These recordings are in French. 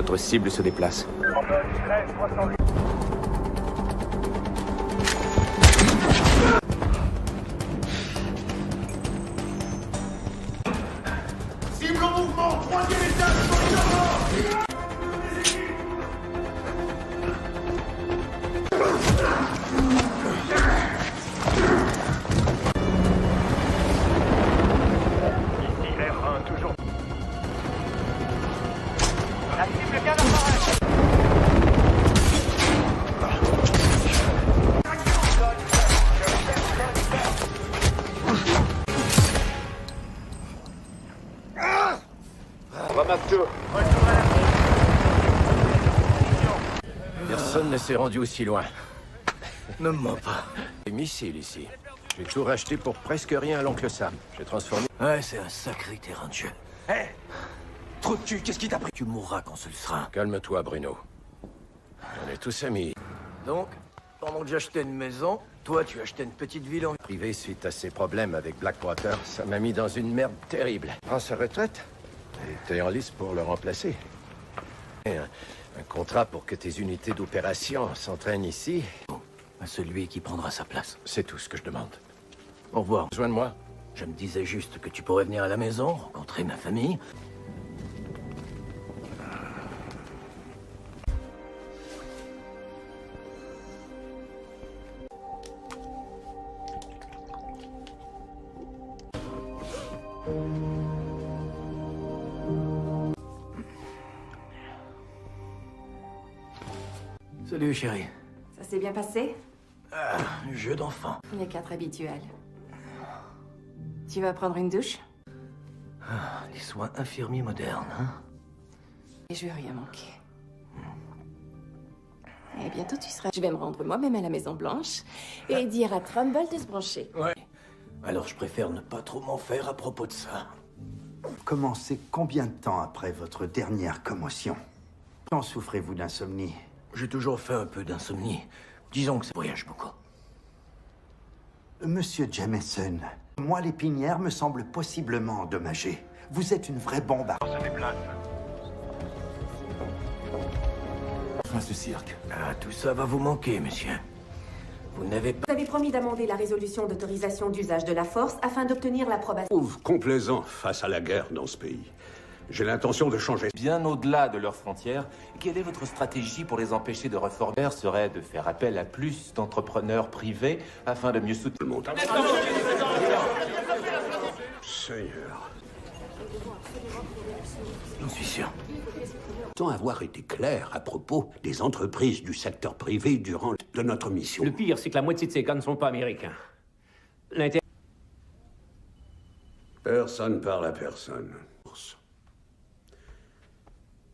Notre cible se déplace. Cible en mouvement, troisième étage sur le terrain. Ici R1, toujours. La cible vient d'apparaître. Remarque-toi. Personne ne s'est rendu aussi loin. Ne me mens pas. Des missiles ici. J'ai tout racheté pour presque rien à l'oncle Sam. J'ai transformé... Ouais, c'est un sacré terrain de jeu. Hé, trou de cul, qu'est-ce qui t'a pris? Tu mourras quand ce le sera. Calme-toi, Bruno. On est tous amis. Donc, pendant que j'achetais une maison, toi, tu achetais une petite ville en... Privé suite à ses problèmes avec Blackwater, ça m'a mis dans une merde terrible. Prends sa retraite et t'es en lice pour le remplacer. Et un contrat pour que tes unités d'opération s'entraînent ici, À celui qui prendra sa place. c'est tout ce que je demande. Au revoir. Besoin de moi? Je me disais juste que tu pourrais venir à la maison, rencontrer ma famille. Salut, chérie. Ça s'est bien passé? Jeu d'enfant. Les 4 habituels. Tu vas prendre une douche? Les soins infirmiers modernes, hein? Et je vais rien manquer. Et bientôt tu seras... Je vais me rendre moi-même à la Maison Blanche et dire à Trumbull de se brancher. Ouais. Alors je préfère ne pas trop m'en faire à propos de ça. Commencez combien de temps après votre dernière commotion? Quand souffrez-vous d'insomnie? J'ai toujours fait un peu d'insomnie. Disons que ça voyage beaucoup. Monsieur Jameson, moi l'épinière me semble possiblement endommagée. Vous êtes une vraie bombe à... Fin ce cirque. Ah, tout ça va vous manquer, monsieur. Vous n'avez pas... Vous avez promis d'amender la résolution d'autorisation d'usage de la force afin d'obtenir l'approbation. Trouve complaisant face à la guerre dans ce pays. J'ai l'intention de changer. Bien au-delà de leurs frontières, quelle est votre stratégie pour les empêcher de reformer? Serait de faire appel à plus d'entrepreneurs privés afin de mieux soutenir Le monde. Seigneur. J'en suis sûr. Sans avoir été clair à propos des entreprises du secteur privé durant de notre mission. Le pire, c'est que la moitié de ces gars ne sont pas américains. Personne parle à personne.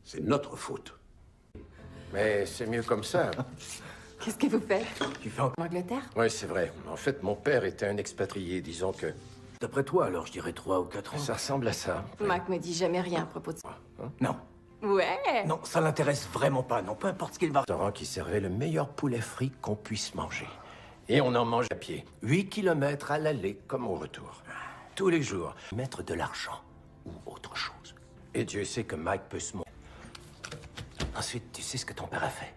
C'est notre faute. Mais c'est mieux comme ça. Qu'est-ce que vous faites? Tu fais en... En Angleterre? Oui, c'est vrai. En fait, mon père était un expatrié, disons que... D'après toi, alors, je dirais 3 ou 4 ans. Ça ressemble à ça. Mac me dit jamais rien à propos de ça. Non. Ouais! Non, ça l'intéresse vraiment pas. Non, peu importe ce qu'il va... Restaurant qui servait le meilleur poulet frit qu'on puisse manger. Et on en mange à pied. 8 kilomètres à l'aller comme au retour. Tous les jours. Mettre de l'argent ou autre chose. Et Dieu sait que Mike peut se montrer. Ensuite, tu sais ce que ton père a fait?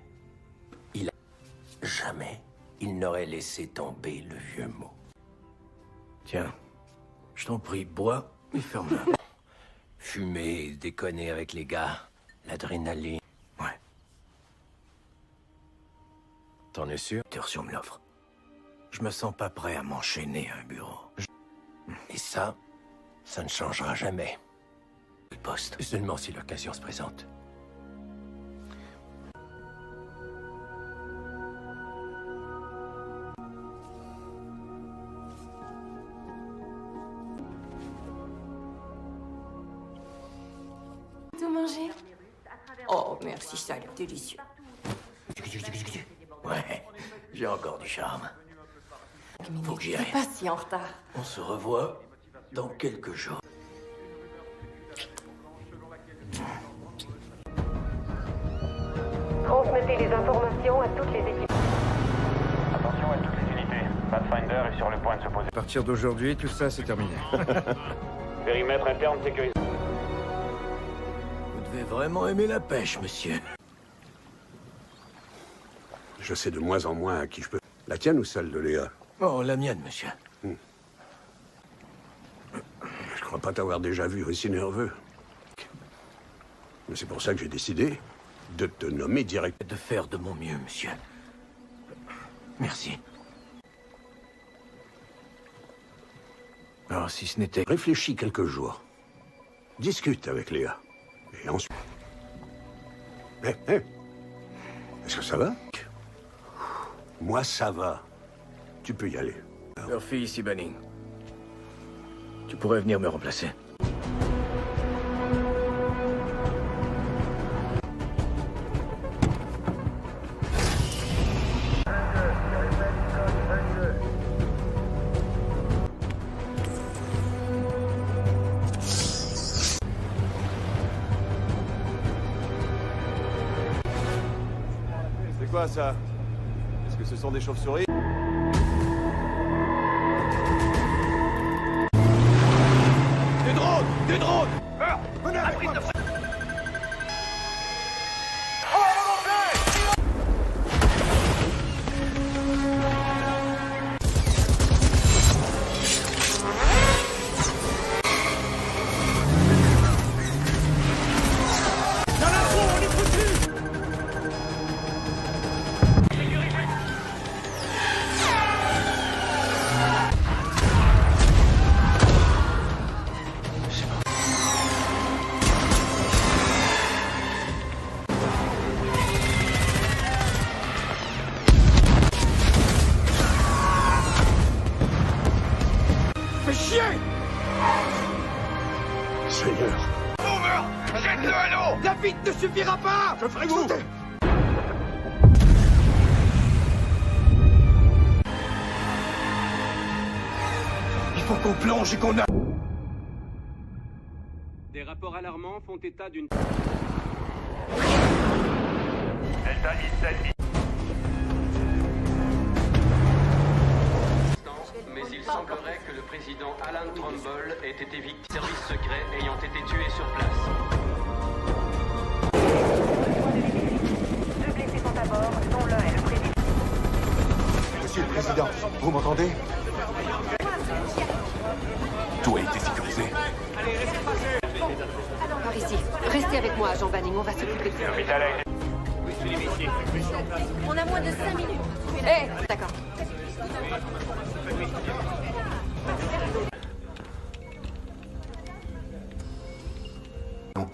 Jamais il n'aurait laissé tomber le vieux mot. Tiens, je t'en prie, bois et ferme-la. Fumer, déconner avec les gars, l'adrénaline. Ouais. T'en es sûr? Tertium me l'offre. Je me sens pas prêt à m'enchaîner à un bureau. Et ça ne changera jamais. Le poste. Seulement si l'occasion se présente. Tout manger? Oh, merci, ça a l'air délicieux. Ouais, j'ai encore du charme. Faut que j'y Je aille. suis pas si en retard. On se revoit dans quelques jours. Transmettez les informations à toutes les équipes. Attention à toutes les unités. Pathfinder est sur le point de se poser. À partir d'aujourd'hui, tout ça, c'est terminé. Périmètre interne sécurisé. Vous devez vraiment aimer la pêche, monsieur. Je sais de moins en moins à qui je peux... La tienne ou celle de Léa? Oh, la mienne, monsieur. Je crois pas t'avoir déjà vu aussi nerveux. Mais c'est pour ça que j'ai décidé de te nommer direct. De faire de mon mieux, monsieur. Merci. Alors, si ce n'était... Réfléchis quelques jours. Discute avec Léa. Et ensuite... Est-ce que ça va? Moi, ça va. Tu peux y aller. Murphy, ici Banning. Tu pourrais venir me remplacer. C'est quoi ça? Est-ce que ce sont des chauves-souris? Des drones! Des drones! Venez avec moi! Seigneur. Over! Jette-le à l'eau! La vite ne suffira pas! Que ferez-vous? Il faut qu'on plonge et qu'on a... Des rapports alarmants font état d'une... Delta I-7. Mais il semblerait que le président Alan Trumbull ait été victime de services secrets ayant été tué sur place. Deux blessés sont à bord, dont l'un est le président. Monsieur le Président, vous m'entendez? Tout a été sécurisé. Par ici. Restez avec moi, Jean Banning, on va s'occuper de ça. On a moins de 5 minutes. Eh, d'accord. Non,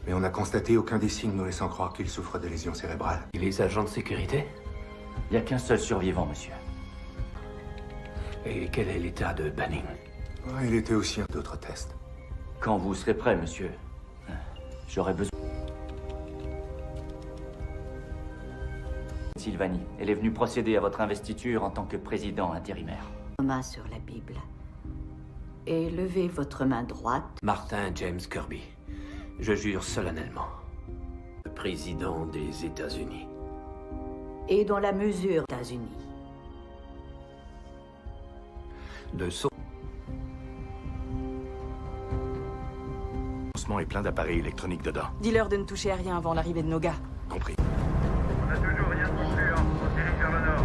mais on n'a constaté aucun des signes nous laissant croire qu'il souffre de lésions cérébrales. Et les agents de sécurité? Il n'y a qu'un seul survivant, monsieur. Et quel est l'état de Banning? Il était aussi d'autres tests. Quand vous serez prêt, monsieur, j'aurai besoin... Sylvanie, elle est venue procéder à votre investiture en tant que président intérimaire. Main sur la Bible. Et levez votre main droite. Martin James Kirby. Je jure solennellement. Le président des États-Unis. Et dans la mesure des États-Unis. De saut. est plein d'appareils électroniques dedans. Dis-leur de ne toucher à rien avant l'arrivée de nos gars. Compris. On a toujours rien conclu, on dirige vers le nord.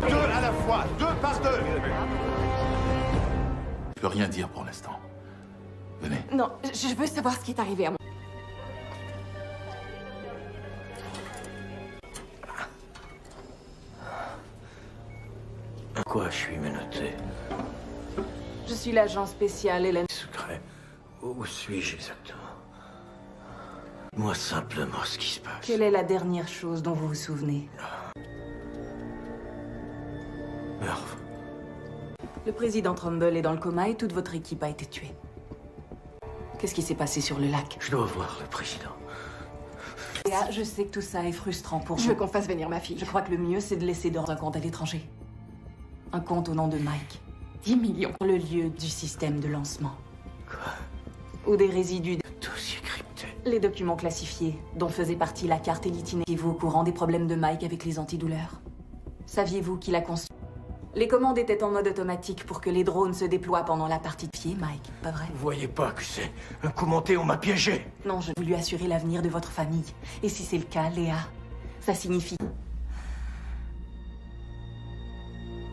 Deux à la fois, deux par deux. Je peux rien dire pour l'instant. Venez. Non, je veux savoir ce qui est arrivé à moi. À quoi je suis menotté? Je suis l'agent spécial Hélène. Secret. Où suis-je exactement? Moi simplement ce qui se passe. Quelle est la dernière chose dont vous vous souvenez? Murph. Le président Trumbull est dans le coma et toute votre équipe a été tuée. Qu'est-ce qui s'est passé sur le lac? Je dois voir le président. Léa, je sais que tout ça est frustrant pour vous. Je veux qu'on fasse venir ma fille. Je crois que le mieux, c'est de laisser dans un compte à l'étranger. Un compte au nom de Mike. 10 millions. Le lieu du système de lancement. Quoi? Ou des résidus. Dossier crypté. Les documents classifiés, dont faisait partie la carte et l'itinéraire. Étiez-vous au courant des problèmes de Mike avec les antidouleurs? Saviez-vous qu'il a construit? Les commandes étaient en mode automatique pour que les drones se déploient pendant la partie de pied, Mike, pas vrai? Vous voyez pas que c'est un coup monté, on m'a piégé. Non, je veux lui assurer l'avenir de votre famille. Et si c'est le cas, Léa, ça signifie...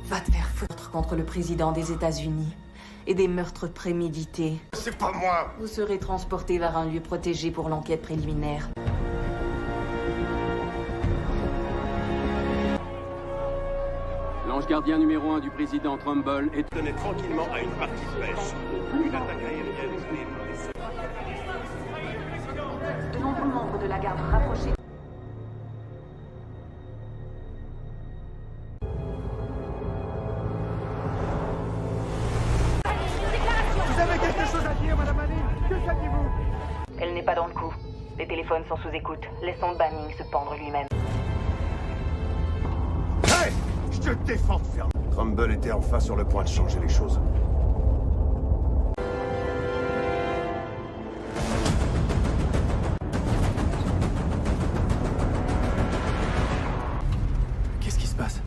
Va te faire foutre contre le président des États-Unis et des meurtres prémédités. C'est pas moi! Vous serez transporté vers un lieu protégé pour l'enquête préliminaire. L'ange gardien numéro 1 du président Trumbull est Tenez tranquillement à une partie de pêche. Une attaque aérienne De nombreux membres de la garde rapprochés. Vous avez quelque chose à dire, Madame Manning? Que saviez-vous? Elle n'est pas dans le coup. Les téléphones sont sous écoute. Laissons Banning se pendre lui-même. Hey! Je te défends de fermer. Trumbull était enfin sur le point de changer les choses. Qu'est-ce qui se passe?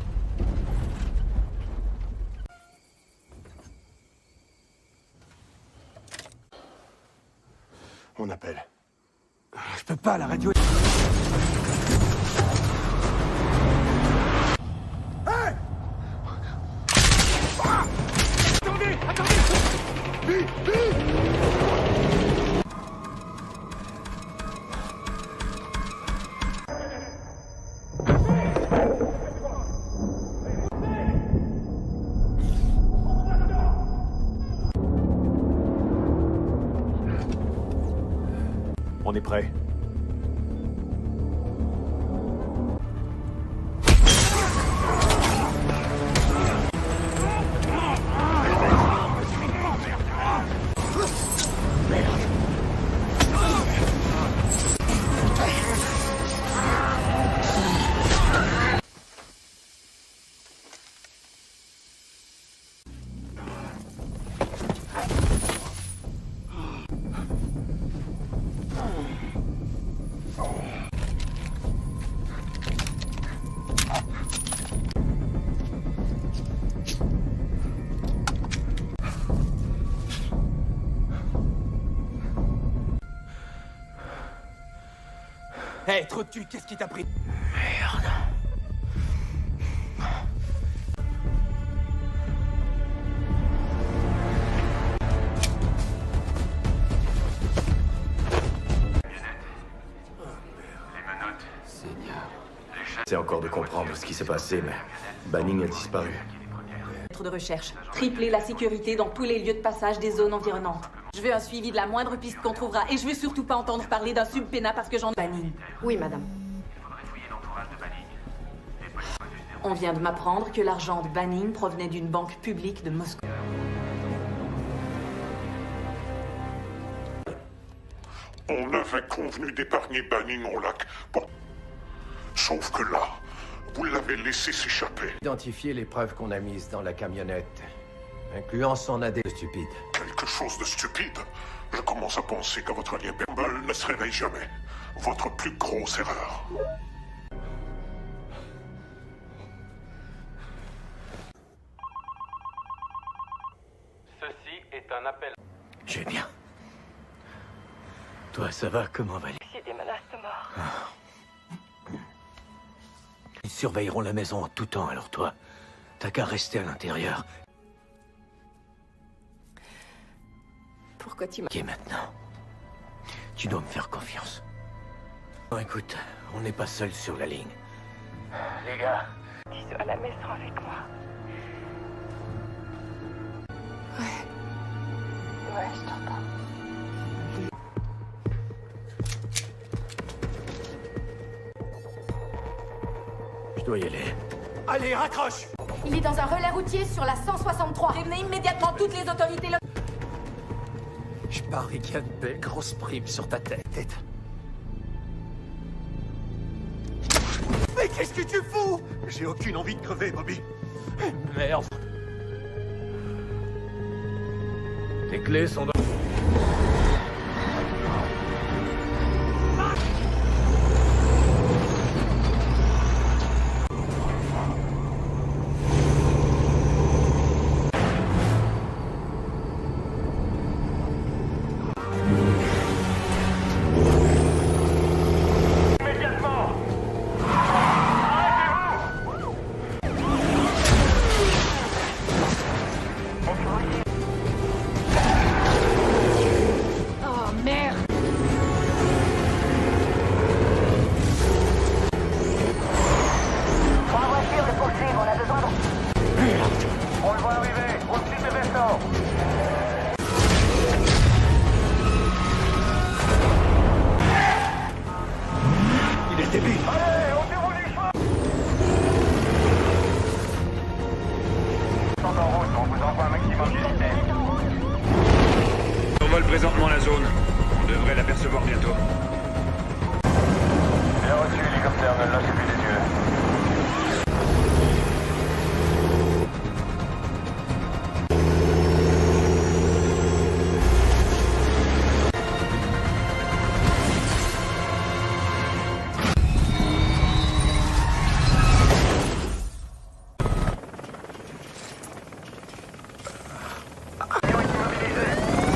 On appelle. Je peux pas, la radio... Hey! Ah! Attendez! Attendez! Vite! Vite! On est prêt. Hé, trop de cul, qu'est-ce qui t'a pris? Merde. C'est encore de comprendre ce qui s'est passé, mais Banning a disparu. De recherche. Tripler la sécurité dans tous les lieux de passage des zones environnantes. Je veux un suivi de la moindre piste qu'on trouvera et je veux surtout pas entendre parler d'un subpénat parce que j'en ai Banning. Oui, madame. On vient de m'apprendre que l'argent de Banning provenait d'une banque publique de Moscou. On avait convenu d'épargner Banning au lac. Bon. Sauf que là, vous l'avez laissé s'échapper. Identifier les preuves qu'on a mises dans la camionnette, incluant son AD stupide. Quelque chose de stupide. Je commence à penser que votre allié Trumbull ne se réveille jamais. Votre plus grosse erreur. Ceci est un appel. Je vais bien. Toi, ça va? Comment va-t-il? C'est des menaces de mort. Ils surveilleront la maison en tout temps, alors toi, t'as qu'à rester à l'intérieur. Pourquoi tu m'as... Ok, maintenant. Tu dois me faire confiance. Bon, écoute, on n'est pas seul sur la ligne. Les gars. Tu sois à la maison avec moi. Ouais, je t'entends. Je dois y aller. Allez, raccroche! Il est dans un relais routier sur la 163. Prévenez immédiatement toutes les autorités locales. Je parie qu'il y a une belle grosse prime sur ta tête. Mais qu'est-ce que tu fous? J'ai aucune envie de crever, Bobby. Merde. Tes clés sont dans... Là, c'est plus des yeux.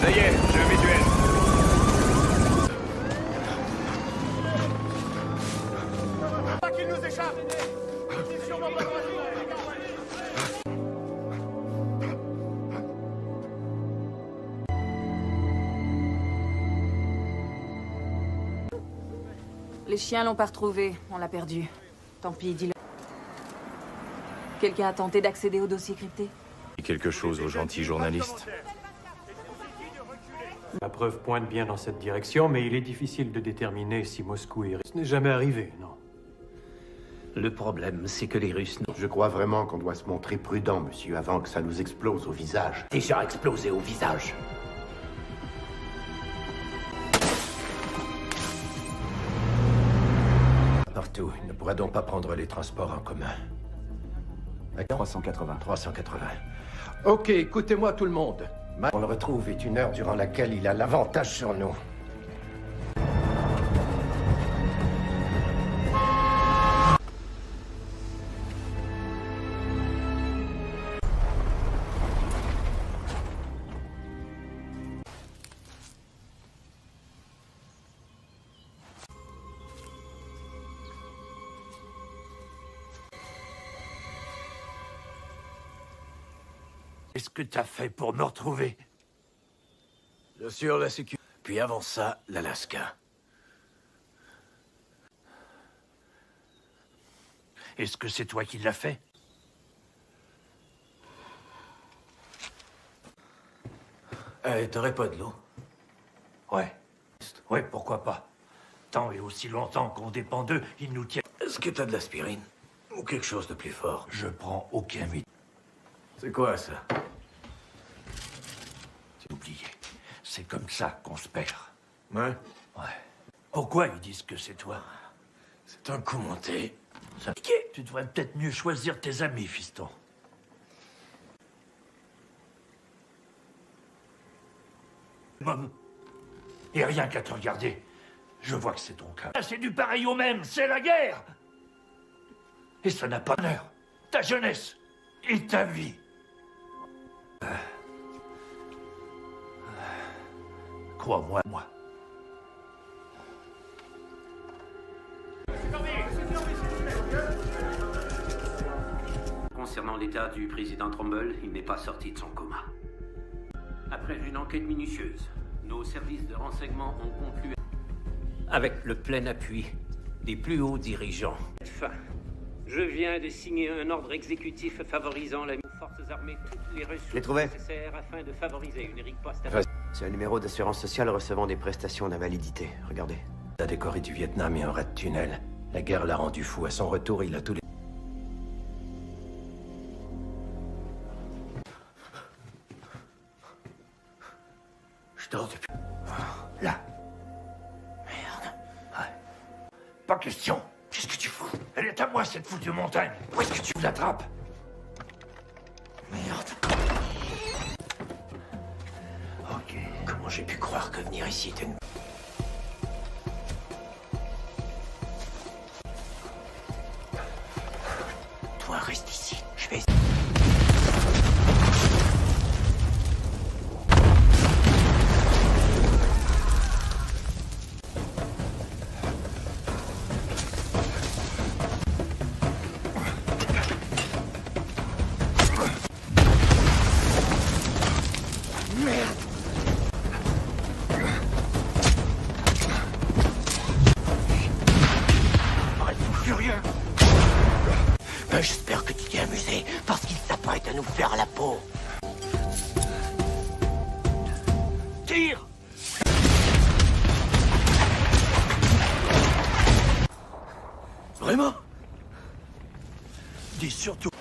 Ça y est, jeu visuel. Pas qu'il nous échappe. Les chiens l'ont pas retrouvé. On l'a perdu. Tant pis, dis-le. Quelqu'un a tenté d'accéder au dossier crypté? Quelque chose aux gentils journalistes. La preuve pointe bien dans cette direction, mais il est difficile de déterminer si Moscou est... Ce n'est jamais arrivé, non. Le problème, c'est que les Russes... Je crois vraiment qu'on doit se montrer prudent, monsieur, avant que ça nous explose au visage. Déjà explosé au visage. Partout. Il ne pourra donc pas prendre les transports en commun. 380. 380. Ok, écoutez-moi tout le monde. On le retrouve est une heure durant laquelle il a l'avantage sur nous. Qu'est-ce que t'as fait pour me retrouver? Bien sûr, la sécurité. Puis avant ça, l'Alaska. Est-ce que c'est toi qui l'as fait? T'aurais pas de l'eau? Ouais. Ouais, pourquoi pas. Tant et aussi longtemps qu'on dépend d'eux, ils nous tiennent. Est-ce que t'as de l'aspirine? Ou quelque chose de plus fort? Je prends aucun vide. C'est quoi, ça? J'ai oublié. C'est comme ça qu'on se perd. Ouais? Ouais. Pourquoi ils disent que c'est toi? C'est un coup monté. Ça... Tu devrais peut-être mieux choisir tes amis, fiston. Mom, et rien qu'à te regarder, je vois que c'est ton cas. C'est du pareil au même, c'est la guerre! Et ça n'a pas d'honneur. Ta jeunesse et ta vie. Crois-moi, moi. Concernant l'état du président Trumbull, il n'est pas sorti de son coma. Après une enquête minutieuse, nos services de renseignement ont conclu Avec le plein appui des plus hauts dirigeants. fin. Je viens de signer un ordre exécutif favorisant les forces armées toutes les ressources nécessaires afin de favoriser une riposte. C'est un numéro d'assurance sociale recevant des prestations d'invalidité. Regardez. Il a décoré du Vietnam et un rat de tunnel. La guerre l'a rendu fou. À son retour, il a tous les... Je dors depuis... Là. Merde. Ouais. Pas question. Qu'est-ce que tu fous? Elle est à moi, cette foutue montagne. Où est-ce que tu l'attrapes? Merde. Ok. Comment j'ai pu croire que venir ici était une... Toi, reste ici. Je vais... J'espère que tu t'es amusé, parce qu'il s'apprête à nous faire la peau. Tire! Vraiment? Dis surtout... Que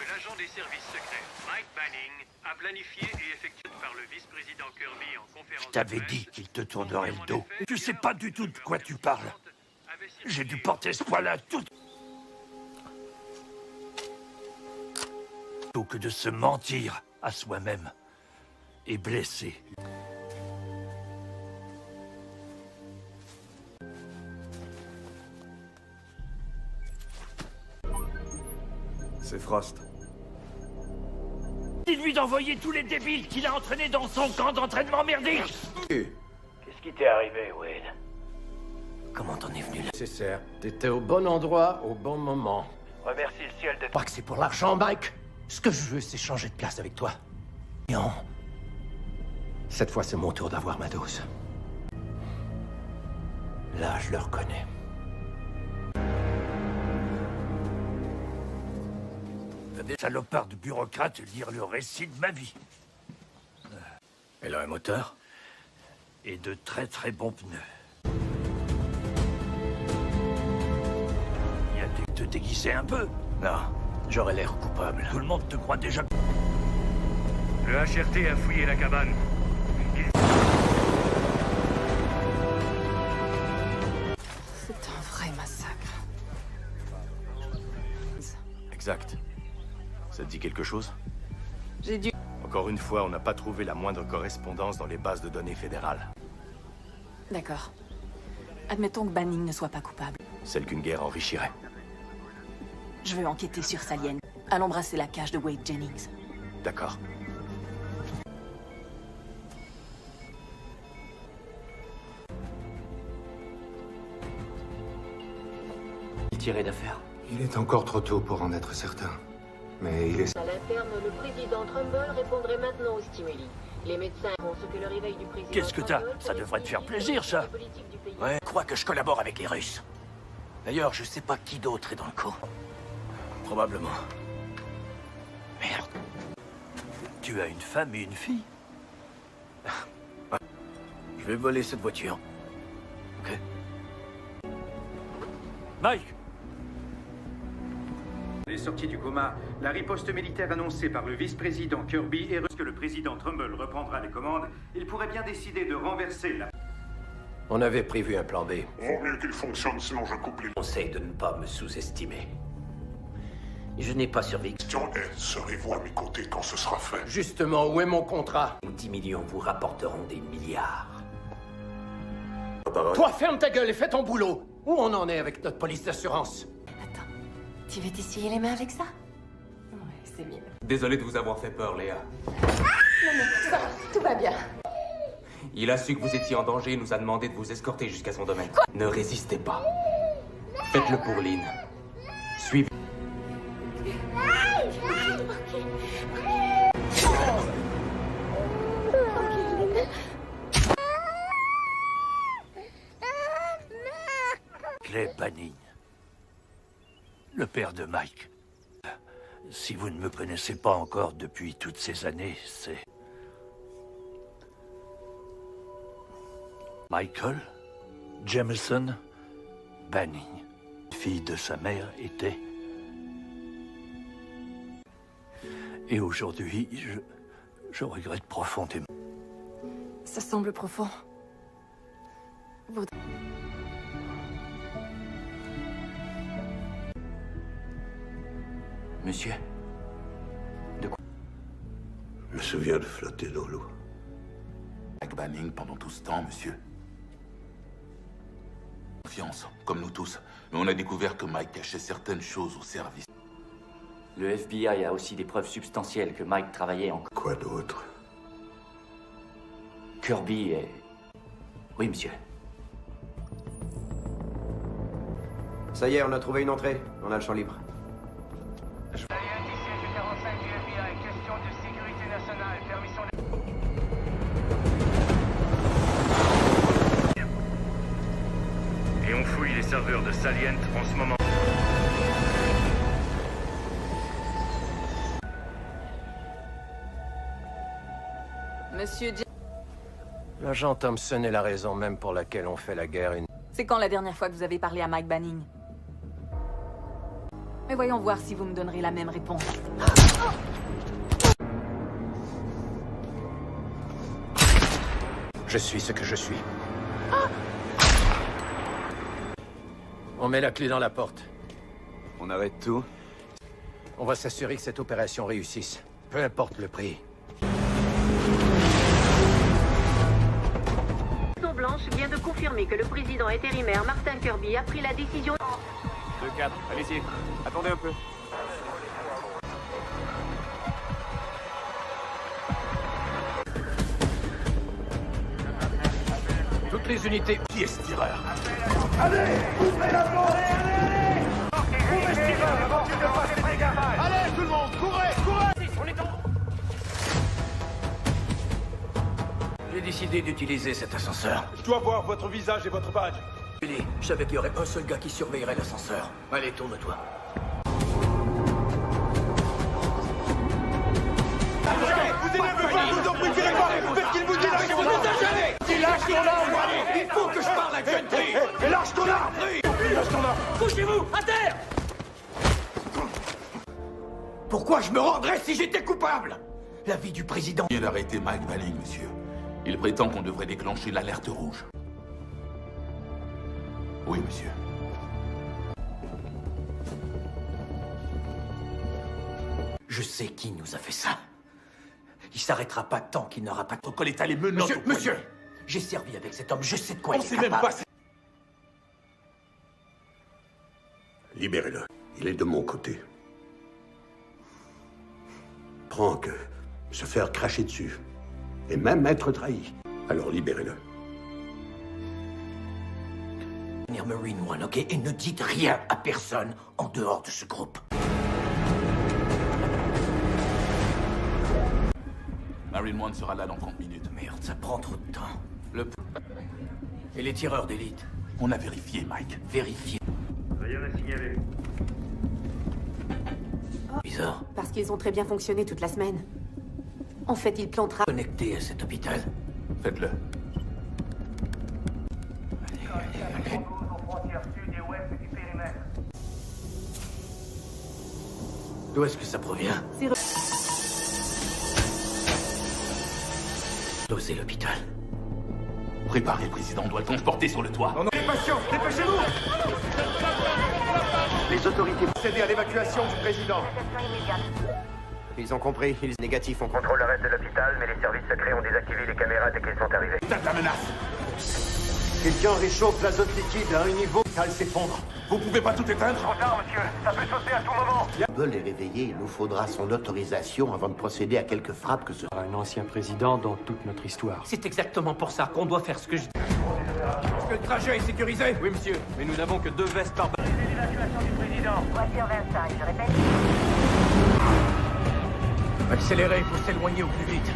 l'agent des services secrets, Mike Banning, à planifier et effectué par le vice-président Kirby en conférence. Je t'avais dit qu'il te tournerait le dos. Tu sais pas du tout de quoi tu parles. J'ai dû porter ce poids-là tout... Plutôt que de se mentir à soi-même et blesser. C'est Frost. Dis-lui d'envoyer tous les débiles qu'il a entraînés dans son camp d'entraînement merdique. Qu'est-ce qui t'est arrivé, Wade? Comment t'en es venu là? Nécessaire. T'étais au bon endroit, au bon moment. Remercie le ciel de... Pas que c'est pour l'argent, Mike. Ce que je veux, c'est changer de place avec toi. Non. Cette fois, c'est mon tour d'avoir ma dose. Là, je le reconnais. Des salopards de bureaucrates lire le récit de ma vie. Elle a un moteur? Et de très très bons pneus. Y a-t-il que te déguiser un peu? Non, j'aurais l'air coupable. Tout le monde te croit déjà. Le HRT a fouillé la cabane. C'est un vrai massacre. Exact. Ça te dit quelque chose? J'ai dû... Encore une fois, on n'a pas trouvé la moindre correspondance dans les bases de données fédérales. D'accord. Admettons que Banning ne soit pas coupable. Celle qu'une guerre enrichirait. Je veux enquêter sur Salien. Allons brasser la cage de Wade Jennings. D'accord. Tiré d'affaire. Il est encore trop tôt pour en être certain. Mais il est... À l'interne, le président Trumbull répondrait maintenant aux stimuli. Les médecins font ce que le réveil du président... Qu'est-ce que t'as? Ça devrait te faire plaisir, ça. Ouais, je crois que je collabore avec les Russes. D'ailleurs, je sais pas qui d'autre est dans le coup. Probablement. Merde. Tu as une femme et une fille? Je vais voler cette voiture. Ok. Mike! Les sorties du coma, la riposte militaire annoncée par le vice-président Kirby et lorsque le président Trumbull reprendra les commandes, il pourrait bien décider de renverser la... On avait prévu un plan B. Vaut mieux qu'il fonctionne, sinon je coupe les... Conseil de ne pas me sous-estimer. Je n'ai pas survécu. Question est, serez-vous à mes côtés quand ce sera fait? Justement, où est mon contrat? 10 millions vous rapporteront des milliards. Toi, ferme ta gueule et fais ton boulot. Où on en est avec notre police d'assurance? Tu veux t'essuyer les mains avec ça? Ouais, c'est mieux. Désolé de vous avoir fait peur, Léa. Non, ça va, tout va bien. Il a su que vous étiez en danger et nous a demandé de vous escorter jusqu'à son domaine. Quoi? Ne résistez pas. Faites-le pour Lynn. Suivez. Clay Banning. Le père de Mike. Si vous ne me connaissez pas encore depuis toutes ces années, c'est... Michael Jameson Banning. Fille de sa mère était... Et aujourd'hui, je regrette profondément. Ça semble profond. Monsieur? De quoi? Je me souviens de flotter dans l'eau. Mike Banning pendant tout ce temps, monsieur. Confiance, comme nous tous. Mais on a découvert que Mike cachait certaines choses au service. Le FBI a aussi des preuves substantielles que Mike travaillait en... Quoi d'autre? Kirby est... Oui, monsieur. Ça y est, on a trouvé une entrée. On a le champ libre. Et on fouille les serveurs de Salient en ce moment. Monsieur J... L'agent Thompson est la raison même pour laquelle on fait la guerre. C'est quand la dernière fois que vous avez parlé à Mike Banning? Mais voyons voir si vous me donnerez la même réponse. Je suis ce que je suis. On met la clé dans la porte. On arrête tout? On va s'assurer que cette opération réussisse. Peu importe le prix. La Maison-Blanche vient de confirmer que le président intérimaire Martin Kirby a pris la décision... 2-4, allez-y. Attendez un peu. Toutes les unités... Qui est ce tireur? Allez, ouvrez la porte! Allez! Ouvrez ce tireur avant qu'il ne fasse des dégâts! Allez, tout le monde, courez, courez! On est en... J'ai décidé d'utiliser cet ascenseur. Je dois voir votre visage et votre badge. Billy, je savais qu'il y aurait un seul gars qui surveillerait l'ascenseur. Allez, tourne-toi. Vous énervez pas, vous en prie, tirez pas! Faites ce qu'il vous dit, lâchez vos armes! Dis, lâche ton arme! Il faut que je parle à Gentry! Et lâche ton arme! Lâche ton arme! Couchez-vous, à terre! Pourquoi je me rendrais si j'étais coupable? La vie du président... Il vient d'arrêter Mike Banning, monsieur. Il prétend qu'on devrait déclencher l'alerte rouge. Oui, monsieur. Je sais qui nous a fait ça. Il s'arrêtera pas tant qu'il n'aura pas... Ton est allé menottes. Monsieur, j'ai servi avec cet homme, je sais de quoi il est sait capable. même pas... Libérez-le. Il est de mon côté. Prends que se faire cracher dessus. Et même être trahi. Alors libérez-le. Marine One, ok? Et ne dites rien à personne en dehors de ce groupe. Marine One sera là dans 30 minutes. Merde, ça prend trop de temps. Et les tireurs d'élite? On a vérifié, Mike. Vérifié. Rien à signaler. Bizarre. Parce qu'ils ont très bien fonctionné toute la semaine. En fait, il plantera... Connecté à cet hôpital. Faites-le. D'où est-ce que ça provient? Doser l'hôpital. Préparez, président. On doit le transporter sur le toit. Non, non, les patients, dépêchez-vous! Les autorités procédent à l'évacuation du président. Ils ont compris, ils négatifs ont... On contrôle le reste de l'hôpital, mais les services secrets ont désactivé les caméras dès qu'ils sont arrivés. Putain de la menace! Quelqu'un réchauffe l'azote liquide à un niveau qu'elle s'effondre. Vous pouvez pas tout éteindre? Trop tard, monsieur. Ça peut sauter à tout moment. Veulent les réveiller, il nous faudra son autorisation avant de procéder à quelques frappes que ce... Un ancien président dans toute notre histoire. C'est exactement pour ça qu'on doit faire ce que je dis. Est-ce que le trajet est sécurisé? Oui, monsieur, mais nous n'avons que 2 vestes par... L'évacuation du président. Voiture 25, je répète. Accélérez, il faut s'éloigner au plus vite.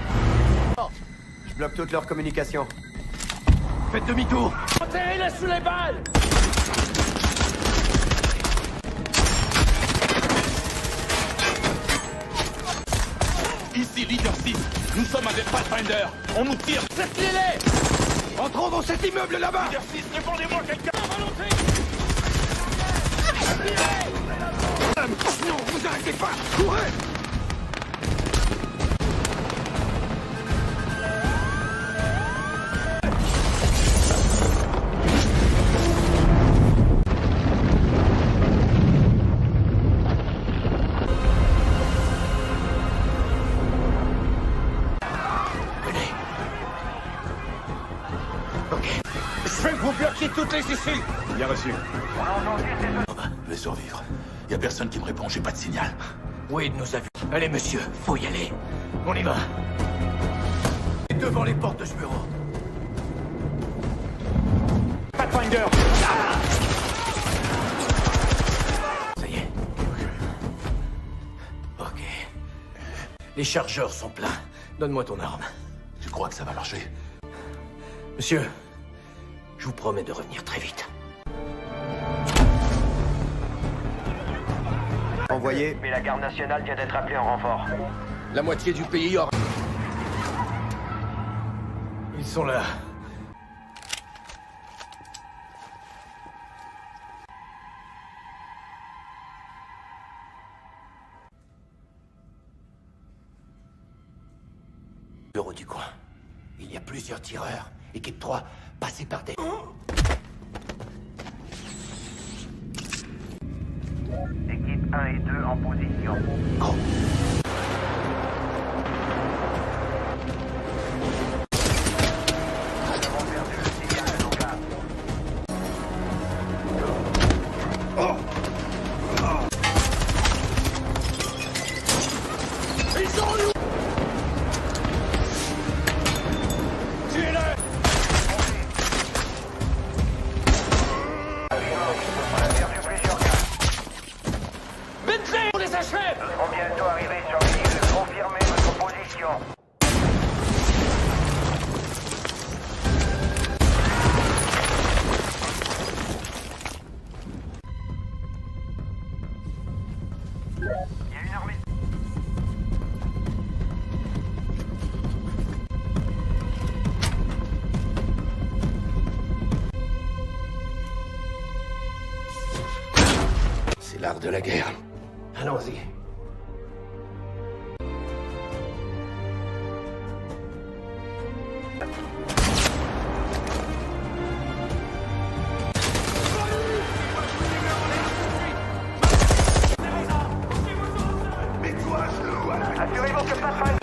Je bloque toute leur communication. Faites demi-tour. Enterrez-les sous les balles! Ici, Leader 6. Nous sommes avec Pathfinder. On nous tire. Cerclez-les! Entrons dans cet immeuble là-bas! Leader 6, répondez-moi quelqu'un! Non, vous arrêtez pas! Courez! Je vais vous bloquer toutes les issues! Bien reçu. Je vais survivre. Y a personne qui me répond, j'ai pas de signal. Wade nous a vus. Allez, monsieur, faut y aller. On y va. Et devant les portes de ce bureau. Pathfinder! Ça y est. Ok. Les chargeurs sont pleins. Donne-moi ton arme. Tu crois que ça va marcher? Monsieur, je vous promets de revenir très vite. Envoyé. Mais la garde nationale vient d'être appelée en renfort. La moitié du pays aura... Ils sont là. Bureau du coin. Il y a plusieurs tireurs Équipe 3, passez par des... Équipe 1 et 2 en position. On les achève! Nous serons bientôt arrivés sur l'île. Confirmez votre position. Il y a une armée. C'est l'art de la guerre. Allons-y. Assurez-vous que Pathfinder...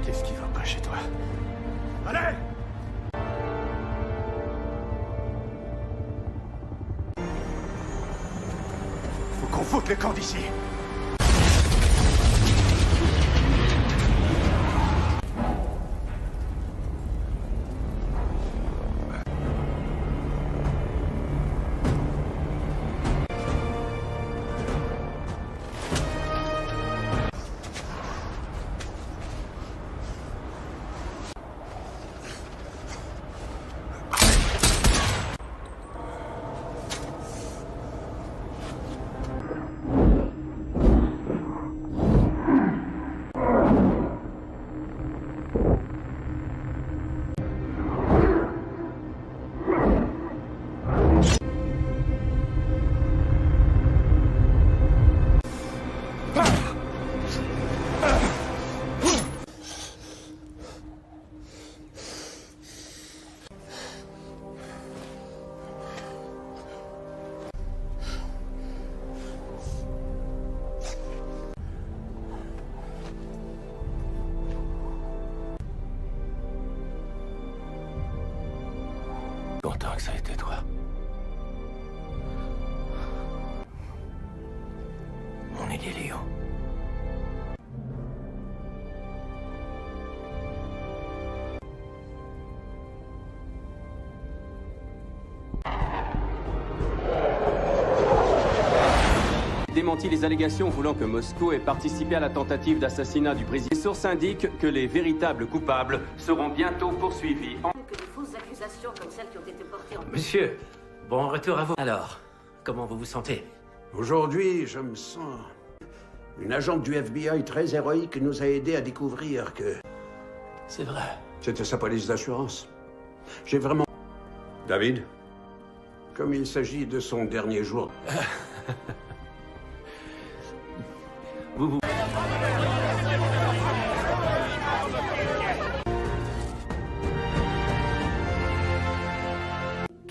Qu'est-ce qui va pas chez toi? Allez! Faut qu'on foute les camps d'ici. Content que ça ait été toi. On est des lions. Démenti les allégations voulant que Moscou ait participé à la tentative d'assassinat du président. Les sources indiquent que les véritables coupables seront bientôt poursuivis. Que des fausses accusations comme celles qui ont été portées en... Monsieur, bon retour à vous. Alors, comment vous vous sentez? Aujourd'hui, je me sens... Une agente du FBI très héroïque nous a aidés à découvrir que... C'est vrai. C'était sa police d'assurance. J'ai vraiment... David? Comme il s'agit de son dernier jour... Vous...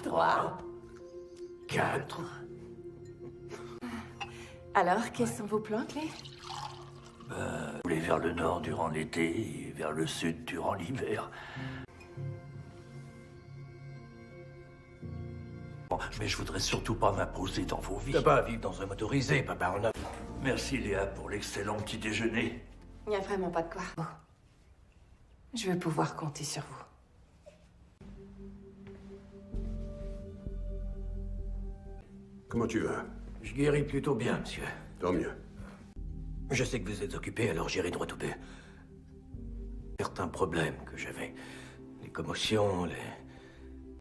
3, 4. Alors, quels sont vos plans, Clé? Aller vers le nord durant l'été et vers le sud durant l'hiver. Bon, mais je voudrais surtout pas m'imposer dans vos vies. T'as pas à vivre dans un motorisé, papa, on a... Merci Léa pour l'excellent petit déjeuner. Il n'y a vraiment pas de quoi. Je veux pouvoir compter sur vous. Comment tu vas? Je guéris plutôt bien, monsieur. Tant mieux. Je sais que vous êtes occupé, alors j'irai droit au but. Certains problèmes que j'avais. Les commotions, les...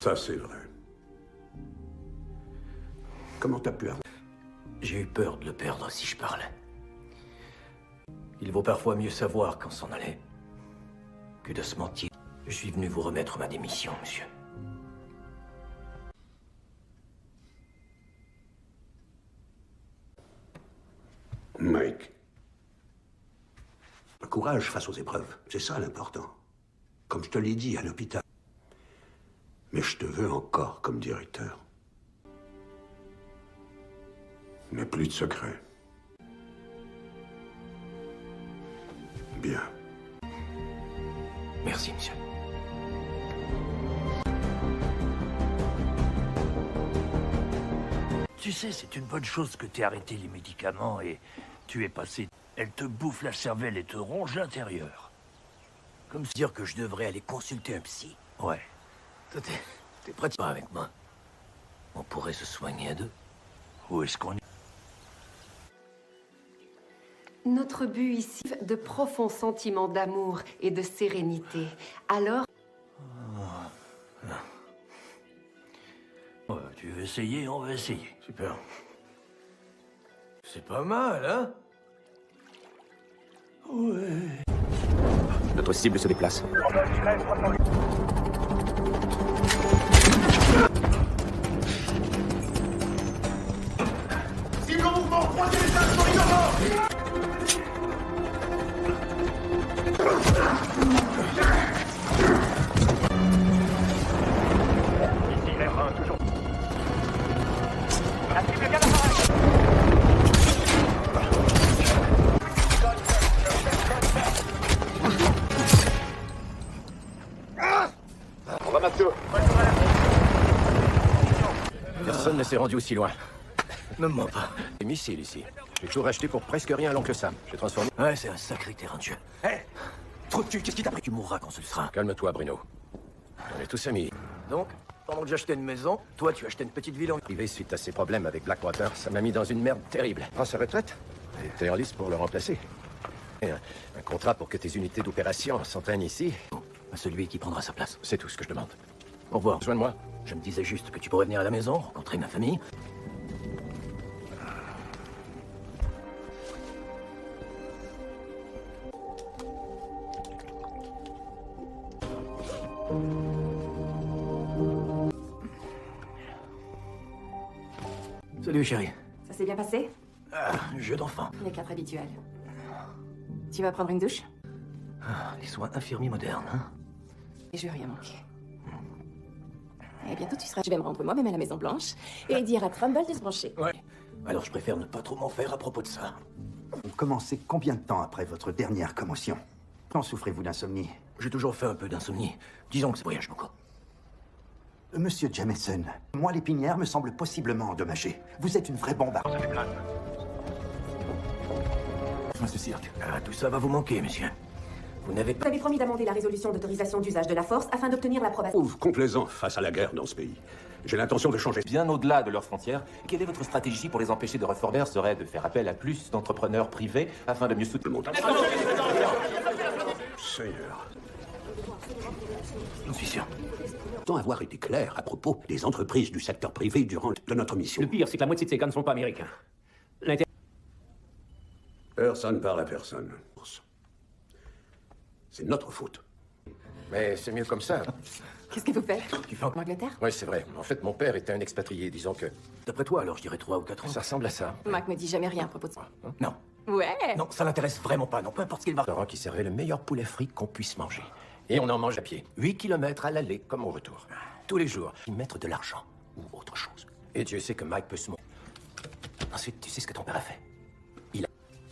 Ça, c'est vrai. Comment t'as pu... J'ai eu peur de le perdre si je parlais. Il vaut parfois mieux savoir quand s'en aller que de se mentir. Je suis venu vous remettre ma démission, monsieur. Mike. Le courage face aux épreuves, c'est ça l'important. Comme je te l'ai dit à l'hôpital. Mais je te veux encore comme directeur. Mais plus de secrets. Bien. Merci, monsieur. Tu sais, c'est une bonne chose que t'aies arrêté les médicaments et tu es passé. Elle te bouffe la cervelle et te ronge l'intérieur. Comme dire que je devrais aller consulter un psy. Ouais. Toi, t'es prêt pas avec moi? On pourrait se soigner à deux. Où est-ce qu'on est? Notre but ici, de profonds sentiments d'amour et de sérénité. Alors... Tu veux essayer? On va essayer. Super. C'est pas mal, hein? Ouais. Notre cible se déplace. Cible en mouvement, croisez les axes sur les devants. Ici, F1, toujours. La cible vient d'apparaître. On va Mathieu. Personne ne s'est rendu aussi loin. Ne me mens pas. Des missiles ici. J'ai tout racheté pour presque rien à l'oncle Sam. J'ai transformé... Ouais, c'est un sacré terrain de jeu. Hé! Trou de cul, qu'est-ce qui t'a pris? Tu mourras quand ce sera. Calme-toi, Bruno. On est tous amis. Donc, pendant que j'achetais une maison, toi, tu achetais une petite ville en... Privé suite à ses problèmes avec Blackwater, ça m'a mis dans une merde terrible. Prends sa retraite et t'es en liste pour le remplacer. Et un contrat pour que tes unités d'opération s'entraînent ici. Celui qui prendra sa place. C'est tout ce que je demande. Au revoir. Besoin de moi? Je me disais juste que tu pourrais venir à la maison, rencontrer ma famille. Salut, chérie. Ça s'est bien passé? Jeu d'enfant. Les 4 habituels. Tu vas prendre une douche? Les soins infirmiers modernes, hein? Et je veux rien manquer. Et bientôt tu seras... Je vais me rendre moi-même à la Maison Blanche et dire à Trumbull de se brancher. Ouais. Alors je préfère ne pas trop m'en faire à propos de ça. Vous commencez combien de temps après votre dernière commotion? Quand souffrez-vous d'insomnie? J'ai toujours fait un peu d'insomnie. Disons que ça voyage beaucoup. Monsieur Jameson, moi l'épinière me semble possiblement endommagée. Vous êtes une vraie bombe à... Enfin, ce cirque. Tout ça va vous manquer, monsieur. Vous avez pas... Vous avez promis d'amender la résolution d'autorisation d'usage de la force afin d'obtenir l'approbation. Trouve complaisant face à la guerre dans ce pays. J'ai l'intention de changer. Bien au-delà de leurs frontières, quelle est votre stratégie pour les empêcher de reformer? Serait de faire appel à plus d'entrepreneurs privés afin de mieux soutenir le monde. Seigneur. J'en suis sûr. Tant avoir été clair à propos des entreprises du secteur privé durant de notre mission. Le pire, c'est que la moitié de ces gars ne sont pas américains. Personne parle à personne. C'est notre faute. Mais c'est mieux comme ça. Qu'est-ce que vous faites? Tu fais en Angleterre? Oui, c'est vrai. En fait, mon père était un expatrié, disons que... D'après toi, alors, je dirais 3 ou 4 ans. Ça ressemble à ça. Mac me dit jamais rien à propos de ça. Non. Ouais. Non, ça l'intéresse vraiment pas. Non, peu importe ce qu'il va... Restaurant qui servait le meilleur poulet frit qu'on puisse manger. Et on en mange à pied. 8 kilomètres à l'aller comme au retour. Tous les jours. Y mettre de l'argent ou autre chose. Et Dieu sait que Mike peut se montrer. Ensuite, tu sais ce que ton père a fait?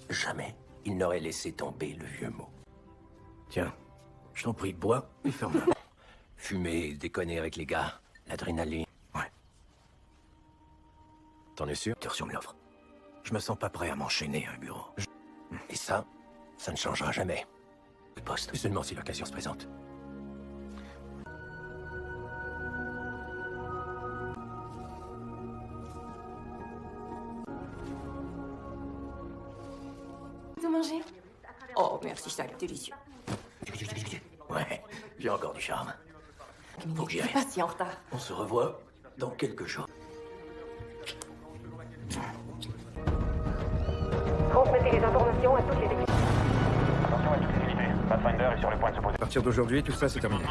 Jamais il n'aurait laissé tomber le vieux mot. Tiens, je t'en prie, bois et ferme-la. Fumer, déconner avec les gars, l'adrénaline. Ouais. T'en es sûr? T'es reçu l'offre. Je me sens pas prêt à m'enchaîner à un bureau. Et ça ne changera jamais. Le poste, seulement si l'occasion se présente. Oh, merci, ça a l'air délicieux. Ouais, j'ai encore du charme. Faut que j'y aille. Pas si en retard. On se revoit dans quelques jours. Transmettez les informations à toutes les équipes. Attention à toutes les unités. Pathfinder est sur le point de se poser. À partir d'aujourd'hui, tout ça, c'est terminé.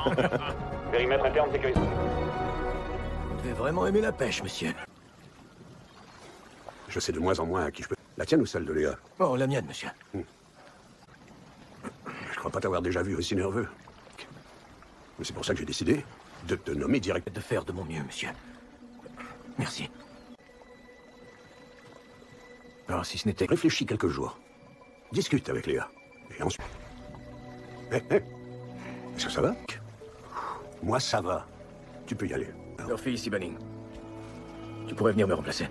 Périmètre interne sécurisé. Vous devez vraiment aimer la pêche, monsieur. Je sais de moins en moins à qui je peux... La tienne ou celle de Léa? Oh, la mienne, monsieur. Je crois pas t'avoir déjà vu aussi nerveux. Mais c'est pour ça que j'ai décidé de te nommer direct. De faire de mon mieux, monsieur. Merci. Alors, si ce n'était... Réfléchis quelques jours. Discute avec Léa. Et ensuite... Est-ce que ça va? Moi, ça va. Tu peux y aller. Leur fille ici, Banning. Tu pourrais venir me remplacer.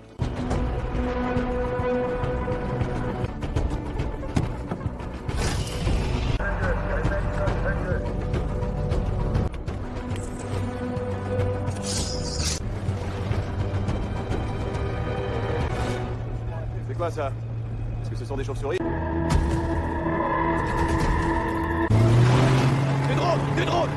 C'est quoi ça? Est-ce que ce sont des chauves-souris? Des drones! Des drones!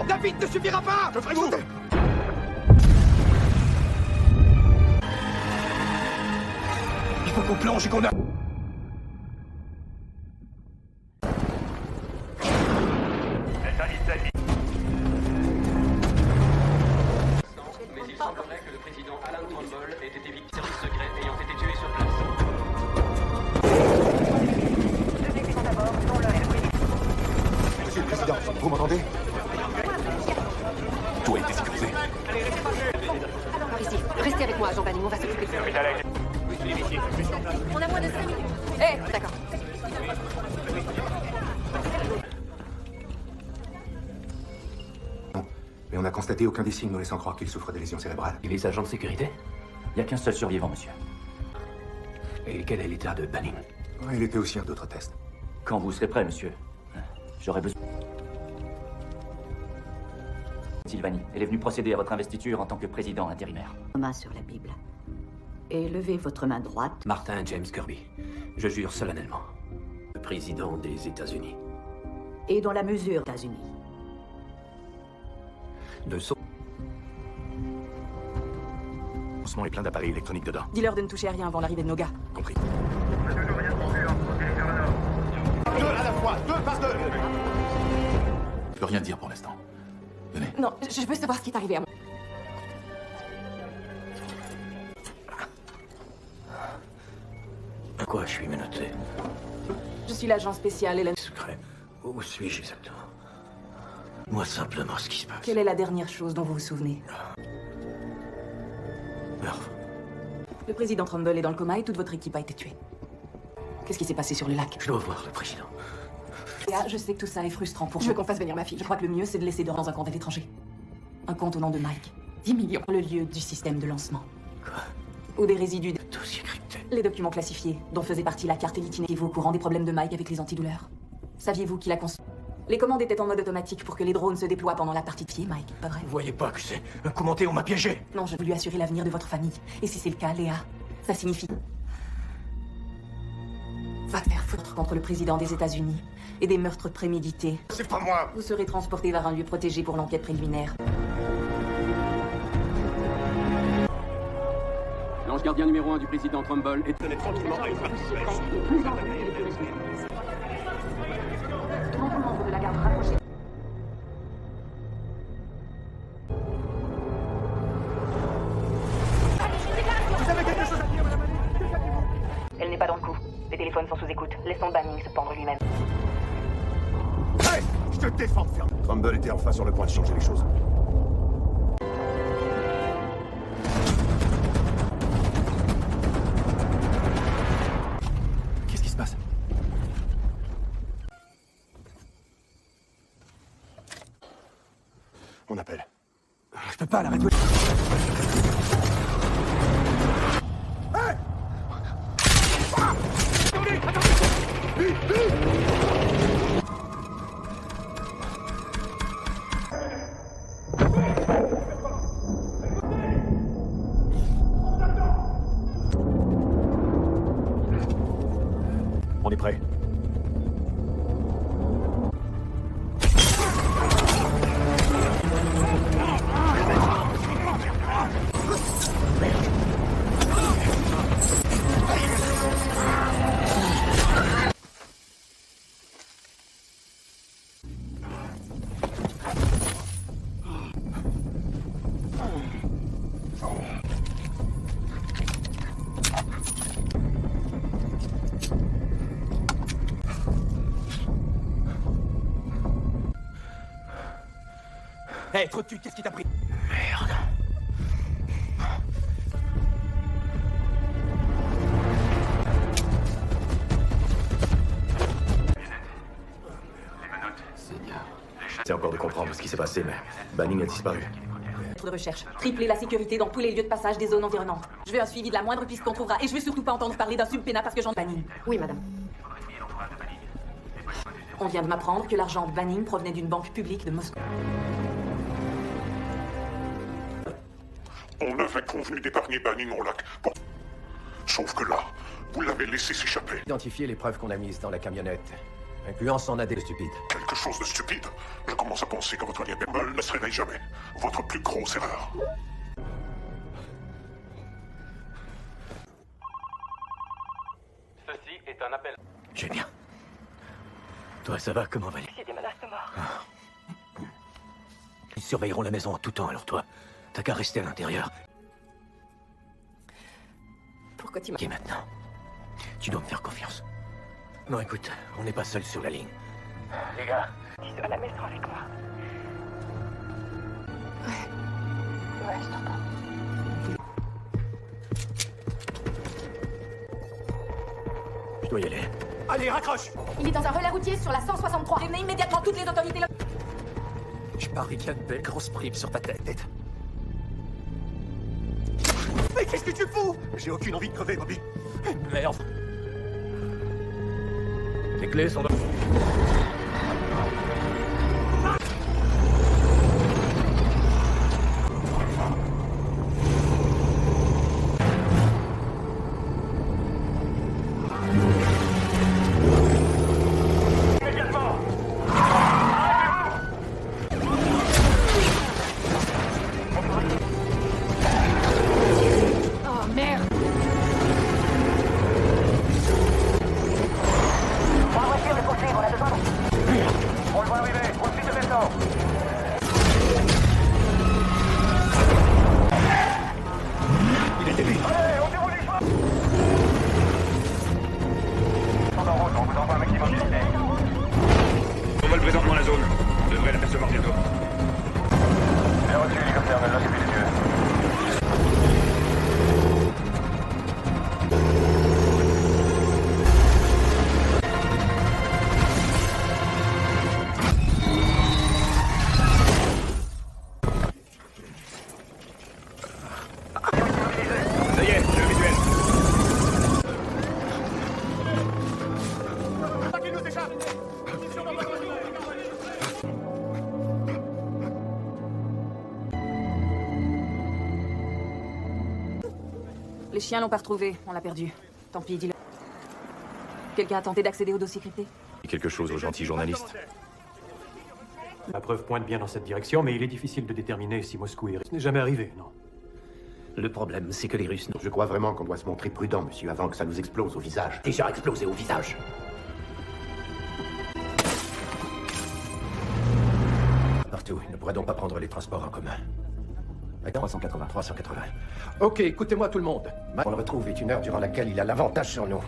David ne suffira pas! Je ferai sauter! Il faut qu'on plonge et qu'on a... Mais il semblerait que le président Alan Trumbull ait été victime de services secrets ayant été tué sur place. Monsieur le Président, vous m'entendez? Tout a été sécurisé. Par ici. Restez avec moi, Jean Banning, on va s'occuper de ça. On a moins de 5 minutes. D'accord. Mais on n'a constaté aucun des signes nous laissant croire qu'il souffre de lésions cérébrales. Et les agents de sécurité? Il n'y a qu'un seul survivant, monsieur. Et quel est l'état de Banning? Il était aussi un d'autres tests. Quand vous serez prêt, monsieur. J'aurai besoin... Sylvanie, elle est venue procéder à votre investiture en tant que président intérimaire. Main sur la Bible. Et levez votre main droite. Martin James Kirby. Je jure solennellement. Le président des États-Unis. Et dans la mesure des États-Unis. De son... est plein d'appareils électroniques dedans. Dis-leur de ne toucher à rien avant l'arrivée de nos gars. Compris. Deux à la fois, deux par deux! Je peux rien dire pour l'instant. Non, je veux savoir ce qui est arrivé à moi. Pourquoi je suis menotté? Je suis l'agent spécial Hélène. Secret. Où suis-je exactement? Moi simplement ce qui se passe. Quelle est la dernière chose dont vous vous souvenez? Murph. Le président Trumbull est dans le coma et toute votre équipe a été tuée. Qu'est-ce qui s'est passé sur le lac? Je dois voir le président. Léa, je sais que tout ça est frustrant pour vous. Je veux qu'on fasse venir ma fille. Je crois que le mieux, c'est de laisser dormir dans un compte à l'étranger. Un compte au nom de Mike. 10 millions. Le lieu du système de lancement. Quoi? Ou des résidus. Dossier crypté. Les documents classifiés, dont faisait partie la carte Elitine. Étiez-vous au courant des problèmes de Mike avec les antidouleurs? Saviez-vous qu'il a construit? Les commandes étaient en mode automatique pour que les drones se déploient pendant la partie de pied, Mike, pas vrai? Vous voyez pas que c'est un commenté, on m'a piégé? Non, je veux lui assurer l'avenir de votre famille. Et si c'est le cas, Léa, ça signifie... Va te faire foutre contre le président des États-Unis et des meurtres prémédités. C'est pas moi! Vous serez transporté vers un lieu protégé pour l'enquête préliminaire. L'ange gardien numéro 1 du président Trumbull est... Tenez tranquillement à une partie. Membre de la garde rapprochée. Vous avez quelque chose à dire, madame? Elle n'est pas dans le coup. Les téléphones sont sous écoute. Laissons Banning se pendre lui-même. Hey! Je te défends, ferme. Trumbull était enfin sur le point de changer les choses. pas, arrête-toi. On est prêt. Hé, trop de cul, qu'est-ce qui t'a pris? Merde. C'est encore de comprendre ce qui s'est passé, mais Banning a disparu. De recherche. Tripler la sécurité dans tous les lieux de passage des zones environnantes. Je veux un suivi de la moindre piste qu'on trouvera et je veux surtout pas entendre parler d'un subpénat parce que j'en Banning. Oui, madame. On vient de m'apprendre que l'argent de Banning provenait d'une banque publique de Moscou. On avait convenu d'épargner Banning au lac. Bon. Sauf que là, vous l'avez laissé s'échapper. Identifier les preuves qu'on a mises dans la camionnette, incluant son AD stupide. Quelque chose de stupide. Je commence à penser que votre allié Bemol ne se réveille jamais. Votre plus grosse erreur. Ceci est un appel. Je vais bien. Toi, ça va? Comment va aller? C'est des menaces de mort. Ils surveilleront la maison en tout temps, alors toi, t'as qu'à rester à l'intérieur. Pourquoi tu m'as... Ok, maintenant. Tu dois me faire confiance. Non, écoute, on n'est pas seul sur la ligne. Les gars, tu dois à la maison avec moi. Ouais, je t'entends. Je dois y aller. Allez, raccroche! Il est dans un relais routier sur la 163. Prévenez immédiatement toutes les autorités locales. Je parie qu'il y a une belle grosse prime sur ta tête. Mais qu'est-ce que tu fous? J'ai aucune envie de crever, Bobby. Merde. Les clés sont dans... Oh, merde! La voiture est poursuivre, on a besoin de... On le voit arriver, au-dessus de maison. Il est débile. Allez, on déroule les choix. Ils sont en route, on vous envoie un maximum d'unité. On vole présentement la zone. On devrait l'apercevoir bientôt. Bien reçu, hélicoptère, maintenant c'est plus les yeux. Ça y est, le visuel. Qu'il nous échappe! Les chiens l'ont pas retrouvé, on l'a perdu. Tant pis, dis-le. Quelqu'un a tenté d'accéder au dossier crypté? Quelque chose aux gentils journalistes. La preuve pointe bien dans cette direction, mais il est difficile de déterminer si Moscou est... Ce n'est jamais arrivé, non. Le problème, c'est que les Russes... Je crois vraiment qu'on doit se montrer prudent, monsieur, avant que ça nous explose au visage. Déjà explosé au visage. Partout, il ne pourrait donc pas prendre les transports en commun. 380. 380. Ok, écoutez-moi tout le monde. On le retrouve est une heure durant laquelle il a l'avantage sur nous.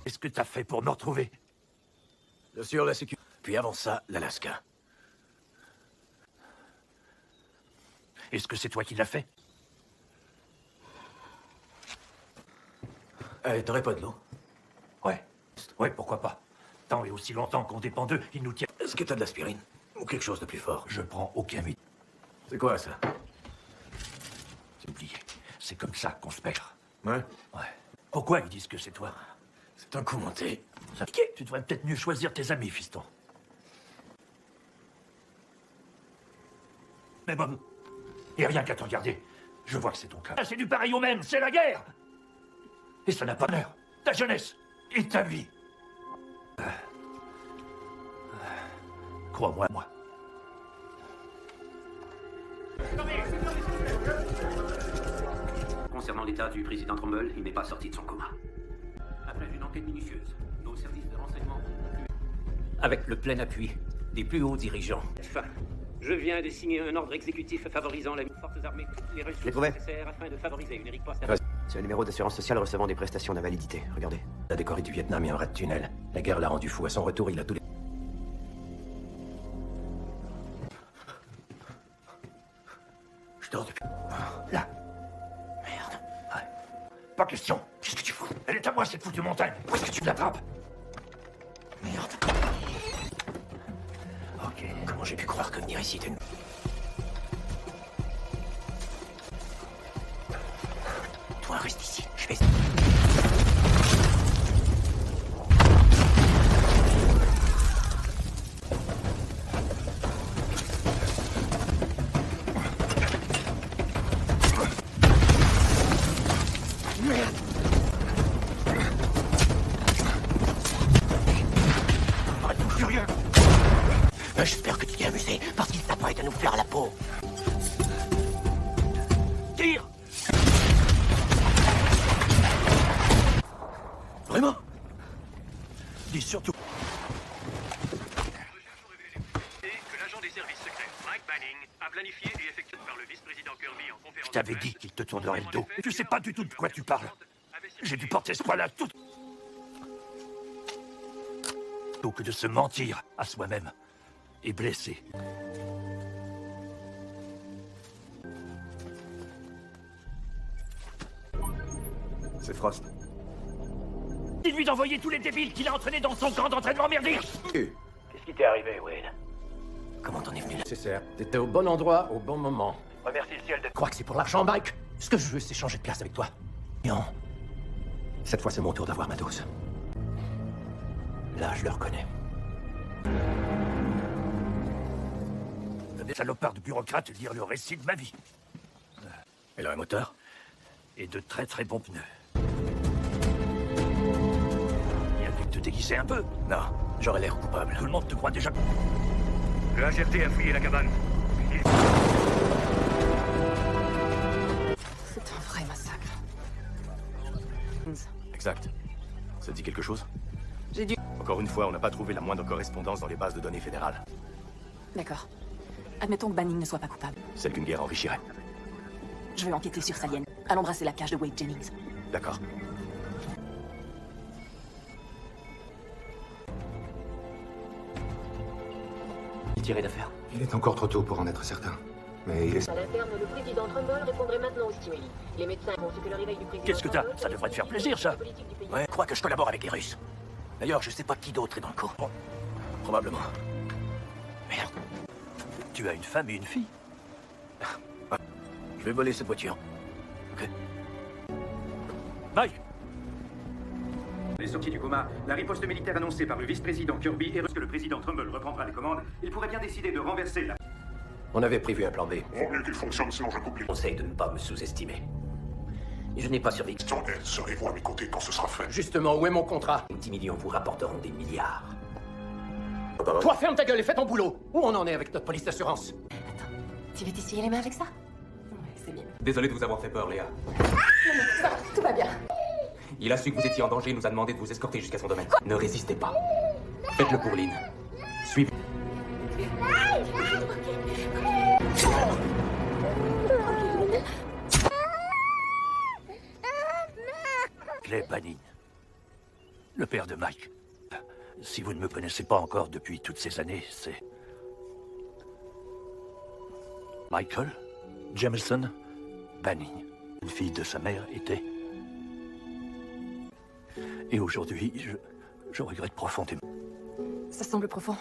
Qu'est-ce que t'as fait pour me retrouver? Bien sûr, la sécurité. Puis avant ça, l'Alaska. Est-ce que c'est toi qui l'as fait? T'aurais pas de l'eau? Ouais. Ouais, pourquoi pas. Tant et aussi longtemps qu'on dépend d'eux, ils nous tiennent. Est-ce que t'as de l'aspirine? Ou quelque chose de plus fort? Je prends aucun mythe. C'est quoi, ça? C'est oublié. C'est comme ça qu'on se perd. Ouais? Ouais. Pourquoi ils disent que c'est toi? C'est un coup monté. Ça piqué. Tu devrais peut-être mieux choisir tes amis, fiston. Mais bon, et rien qu'à te regarder, je vois que c'est ton cas. C'est du pareil au même, c'est la guerre! Et ça n'a pas d'heure. Ta jeunesse et ta vie. Crois-moi, moi. Concernant l'état du président Trumbull, il n'est pas sorti de son coma. Après une enquête minutieuse, nos services de renseignement ont conclu... Avec le plein appui des plus hauts dirigeants. Fin. Je viens de signer un ordre exécutif favorisant les forces armées les ressources nécessaires afin de favoriser une riposte. C'est un numéro d'assurance sociale recevant des prestations d'invalidité. Regardez. La décorée du Vietnam et un rat de tunnel. La guerre l'a rendu fou. À son retour, il a tous les... Je dors depuis... Là. Merde. Ouais. Pas question. Qu'est-ce que tu fous? Elle est à moi, cette foutue montagne. Où est-ce que tu l'attrapes? Merde. Ok. Comment j'ai pu croire que venir ici était une... Toi, reste ici. Je vais... Merde. Arrête-nous furieux. J'espère que tu t'es amusé, parce qu'il s'apprête à nous faire la peau. Tire! Vraiment? Dis surtout. Et que l'agent des services secrets, Mike Banning, a planifié et effectué par le vice-président Kirby en conférence. Je t'avais dit qu'il te tournerait le dos. Tu sais pas du tout de quoi tu parles. J'ai dû porter ce poids-là tout... Plutôt que de se mentir à soi-même et blesser. C'est Frost. Dis-lui d'envoyer tous les débiles qu'il a entraînés dans son camp d'entraînement merdique. Qu'est-ce qui t'est arrivé, Wade? Comment t'en es venu là? C'est t'étais au bon endroit, au bon moment. Remercie le ciel de... Je crois que c'est pour l'argent, Mike. Ce que je veux, c'est changer de place avec toi. Non. Cette fois, c'est mon tour d'avoir ma dose. Là, je le reconnais. Des salopards de bureaucrates lire le récit de ma vie. Elle a un moteur et de très très bons pneus. Il a dû te déguiser un peu. Non, j'aurais l'air coupable. Tout le monde te croit déjà. Le HRT a fouillé la cabane. C'est un vrai massacre. Exact. Ça te dit quelque chose? J'ai dû... Encore une fois, on n'a pas trouvé la moindre correspondance dans les bases de données fédérales. D'accord. Admettons que Banning ne soit pas coupable. Celle qu'une guerre enrichirait. Je vais enquêter sur Salien. Allons brasser la cage de Wade Jennings. D'accord. Il tirait d'affaire. Il est encore trop tôt pour en être certain. Mais il est... À l'interne, le président Trumbull répondrait maintenant aux stimuli. Les médecins font ce que le réveil du président... Qu'est-ce que t'as? Ça devrait te faire plaisir, ça. Ouais, crois que je collabore avec les Russes. D'ailleurs, je sais pas qui d'autre est dans le coup. Probablement. Merde. Tu as une femme et une fille? Je vais voler cette voiture. Ok. Mike! Les sorties du coma, la riposte militaire annoncée par le vice-président Kirby et lorsque le président Trumbull reprendra les commandes, il pourrait bien décider de renverser la... On avait prévu un plan B. Vaut mieux qu'il fonctionne, sinon je coupe les... Conseil de ne pas me sous-estimer. Je n'ai pas survécu. Serez-vous à mes côtés quand ce sera fait? Justement, où est mon contrat? 10 millions vous rapporteront des milliards. Toi, ferme ta gueule et fais ton boulot. Où on en est avec notre police d'assurance? Attends, tu veux t'essuyer les mains avec ça? Ouais, c'est bien. Désolé de vous avoir fait peur, Léa. Non, mais ça va, tout va bien. Il a su que vous étiez en danger et nous a demandé de vous escorter jusqu'à son domaine. Ne résistez pas. Faites-le pour Lynn. Suivez. Clay Banning, le père de Mike. Si vous ne me connaissez pas encore depuis toutes ces années, c'est... Michael Jameson Banning. Une fille de sa mère était. Et aujourd'hui, je regrette profondément. Ça semble profond.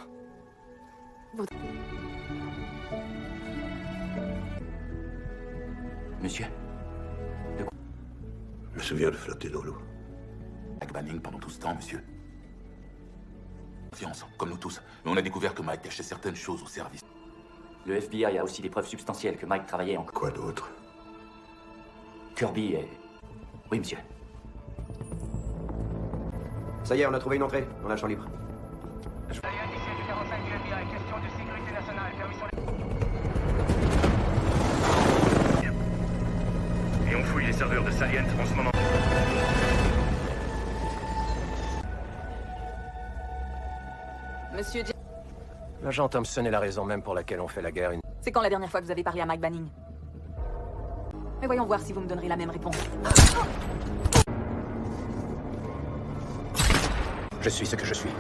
Monsieur? Je me souviens de flotter dans l'eau. Mike Banning pendant tout ce temps, monsieur. Confiance, comme nous tous. Mais on a découvert que Mike cachait certaines choses au service. Le FBI a aussi des preuves substantielles que Mike travaillait en... Quoi d'autre? Kirby est... Oui, monsieur. Ça y est, on a trouvé une entrée, dans la chambre libre. Et on fouille les serveurs de Salient en ce moment. Monsieur J... L'agent Thompson est la raison même pour laquelle on fait la guerre. C'est quand la dernière fois que vous avez parlé à Mike Banning? Mais voyons voir si vous me donnerez la même réponse. Je suis ce que je suis.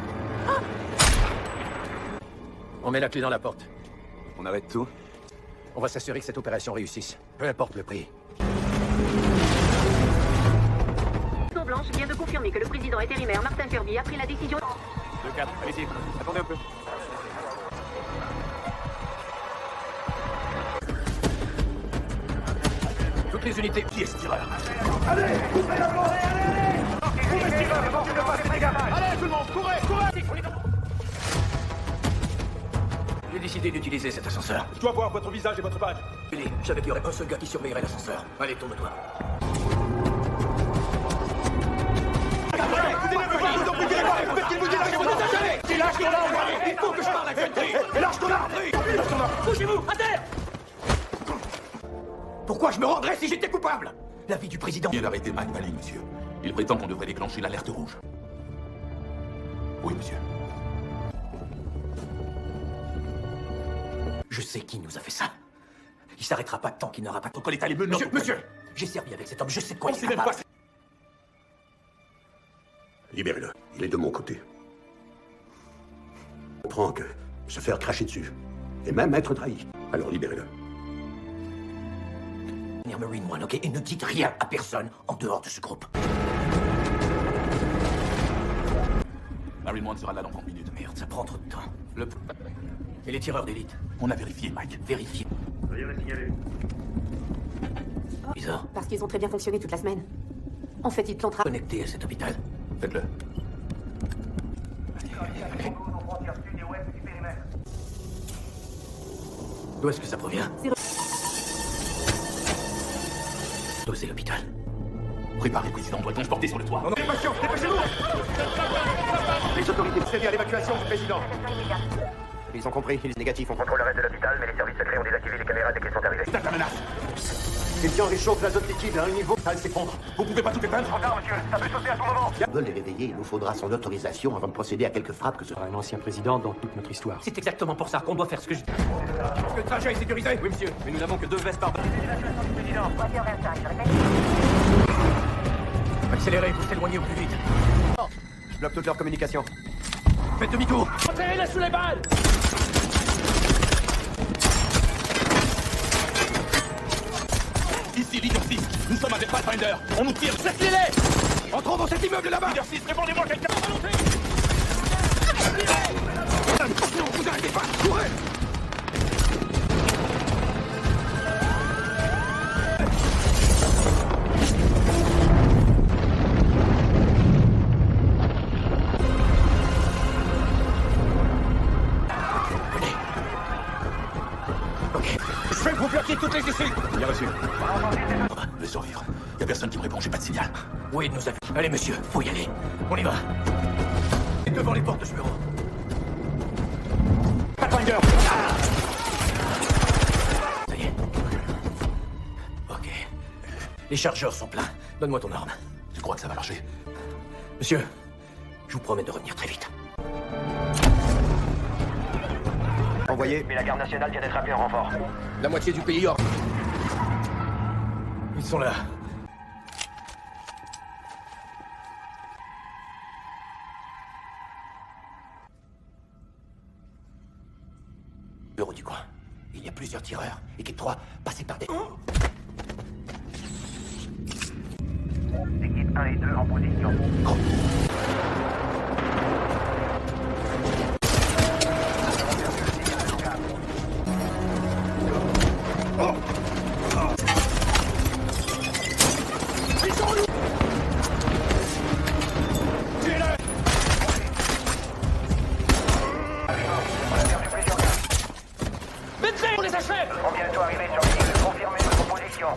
On met la clé dans la porte. On arrête tout? On va s'assurer que cette opération réussisse. Peu importe le prix. Blanche vient de confirmer que le président intérimaire Martin Kirby a pris la décision... 2-4, allez-y, attendez un peu. Toutes les unités, qui est ce tireur? Allez, coupez la porte, allez! Coupez ce tireur avant qu'il ne fasse des dégâts! Allez, tout le monde, courez! J'ai décidé d'utiliser cet ascenseur. Je dois voir votre visage et votre badge. Je savais qu'il y aurait un seul gars qui surveillerait l'ascenseur. Allez, tourne-toi. Faites qu'il vous dit lâchez vos armes! Allez! Lâche ton arme! Il faut que je parle à Gentry! Lâche ton arme! Bougez-vous, à terre! Pourquoi je me rendrais si j'étais coupable? La vie du président. Il vient d'arrêter Mike Banning, monsieur. Il prétend qu'on devrait déclencher l'alerte rouge. Oui, monsieur. Je sais qui nous a fait ça. Il s'arrêtera pas tant qu'il n'aura pas... Pourquoi l'État les menottes? Monsieur! J'ai servi avec cet homme, je sais de quoi On il sait est même capable. pas... Libérez-le. Il est de mon côté. Je comprends que se faire cracher dessus, et même être trahi. Alors libérez-le. Marine One, ok? Et ne dites rien à personne en dehors de ce groupe. Marine One sera là dans 30 minutes. Merde, ça prend trop de temps. Et les tireurs d'élite? On a vérifié, Mike. Vérifié. Rien à signaler. Bizarre. Parce qu'ils ont très bien fonctionné toute la semaine. En fait, ils plantera... Connecté à cet hôpital. Faites-le. D'où est-ce que ça provient? C'est l'hôpital. Préparez, président, on doit le transporter sur le toit. Non, dépêchez-vous! Les autorités procèdent à l'évacuation du président. Ils ont compris, ils sont négatifs. On contrôle le reste de l'hôpital, mais les services secrets ont désactivé les caméras dès qu'ils sont arrivés. C'est la menace! Quelqu'un réchauffe l'azote liquide à un niveau, ça s'effondre. Vous pouvez pas tout éteindre? Trop tard, monsieur, ça peut sauter à tout moment. Ils veulent les réveiller, il nous faudra son autorisation avant de procéder à quelques frappes que ce Un ancien président dans toute notre histoire. C'est exactement pour ça qu'on doit faire ce que je dis. Est-ce que le trajet est sécurisé? Oui, monsieur, mais nous n'avons que 2 vestes par... Accélérez, vous s'éloignez au plus vite. Je bloque toute leur communication. Faites demi-tour. Enterrez-les sous les balles! Ici, Leader 6, nous sommes avec Pathfinder. On nous tire. Laissez-les! Entrons dans cet immeuble là-bas! Leader 6, répondez-moi quelqu'un! Non, vous arrêtez pas! Courez! Je vais vous bloquer toutes les issues! Bien reçu. Je vais survivre. Y a personne qui me répond, j'ai pas de signal. Oui, nous avons... Allez, monsieur, faut y aller. On y va. Et devant les portes de ce bureau. Pathfinder! Ça y est. Ok. Les chargeurs sont pleins. Donne-moi ton arme. Tu crois que ça va marcher? Monsieur, je vous promets de revenir très vite. Envoyé. Mais la garde nationale vient d'être appelée en renfort. La moitié du pays hors. Ils sont là. Bureau du coin. Il y a plusieurs tireurs. Équipe 3, passez passer par des... Équipe 1 et 2 en position. On les achève! Nous serons bientôt arrivés sur l'île. Confirmez votre position.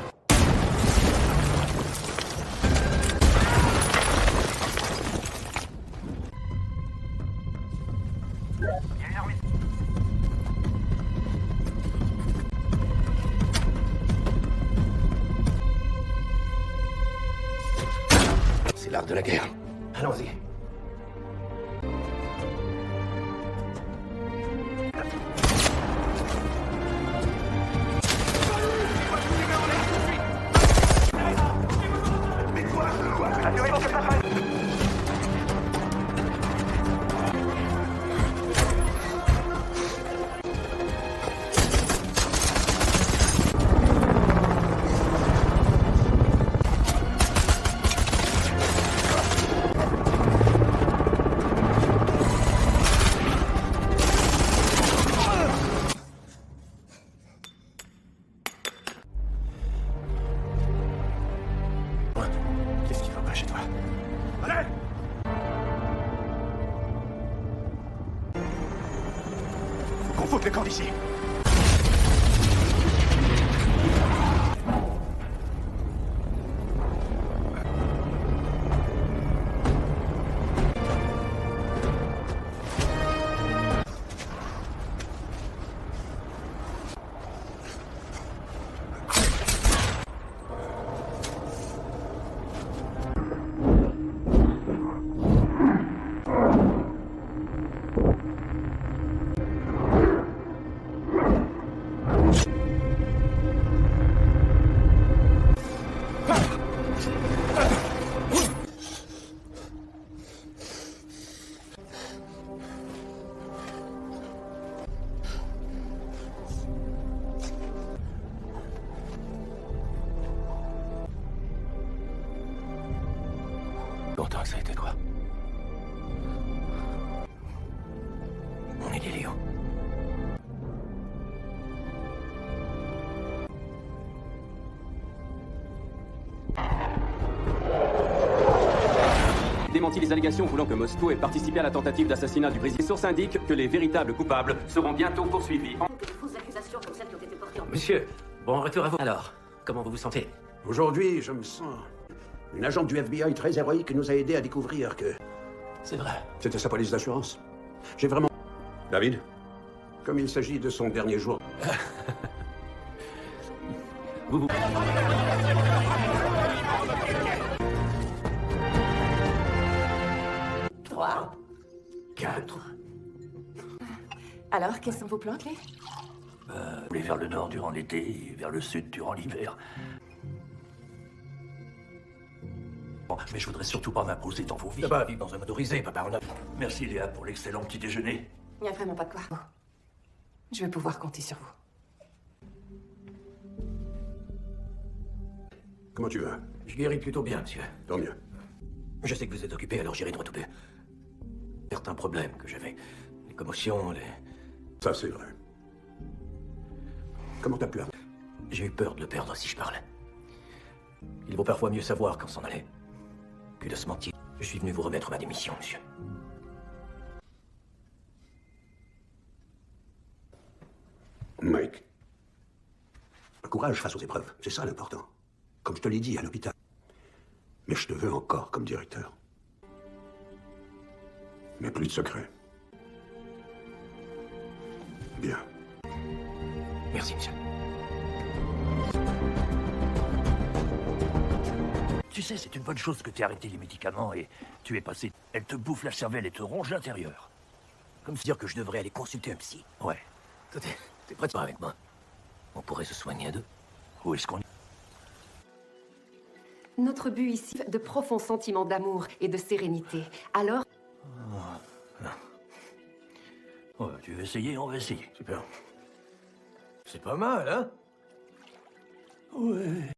C'est l'art de la guerre. Allons-y. Qu'est-ce qui va pas chez toi? Allez! Faut qu'on foute le camp d'ici. Longtemps que ça a été quoi? On est des lions. Démentit les allégations voulant que Moscou ait participé à la tentative d'assassinat du président. Les sources indiquent que les véritables coupables seront bientôt poursuivis. Monsieur, bon retour à vous. Alors, comment vous vous sentez? Aujourd'hui, je me sens... Une agente du FBI très héroïque nous a aidé à découvrir que... C'est vrai. C'était sa police d'assurance. J'ai vraiment... David, comme il s'agit de son dernier jour... vous... 3, 4. Alors, quels sont vos plans, Clay? Aller vers le nord durant l'été et vers le sud durant l'hiver. Bon, mais je voudrais surtout pas m'imposer dans vos vies. Là-bas, vivre dans un motorisé, papa, on a... Merci Léa pour l'excellent petit déjeuner. Il n'y a vraiment pas de quoi. Je veux pouvoir compter sur vous. Comment tu vas? Je guéris plutôt bien, monsieur. Tant mieux. Je sais que vous êtes occupé, alors j'irai de retouper. Certains problèmes que j'avais. Les commotions, les... Ça, c'est vrai. Comment t'as pleuré? J'ai eu peur de le perdre si je parlais. Il vaut parfois mieux savoir quand s'en aller que de se mentir. Je suis venu vous remettre ma démission, monsieur. Mike. Courage face aux épreuves, c'est ça l'important. Comme je te l'ai dit à l'hôpital. Mais je te veux encore comme directeur. Mais plus de secrets. Bien. Merci, monsieur. Tu sais, c'est une bonne chose que tu aies arrêté les médicaments et tu es passé. Elle te bouffe la cervelle et te ronge l'intérieur. Comme se dire que je devrais aller consulter un psy. Ouais. T'es prêt avec moi? On pourrait se soigner à deux. Où est-ce qu'on est? Notre but ici, de profonds sentiments d'amour et de sérénité. Alors... Oh, tu veux essayer? On va essayer. Super. C'est pas mal, hein? Ouais.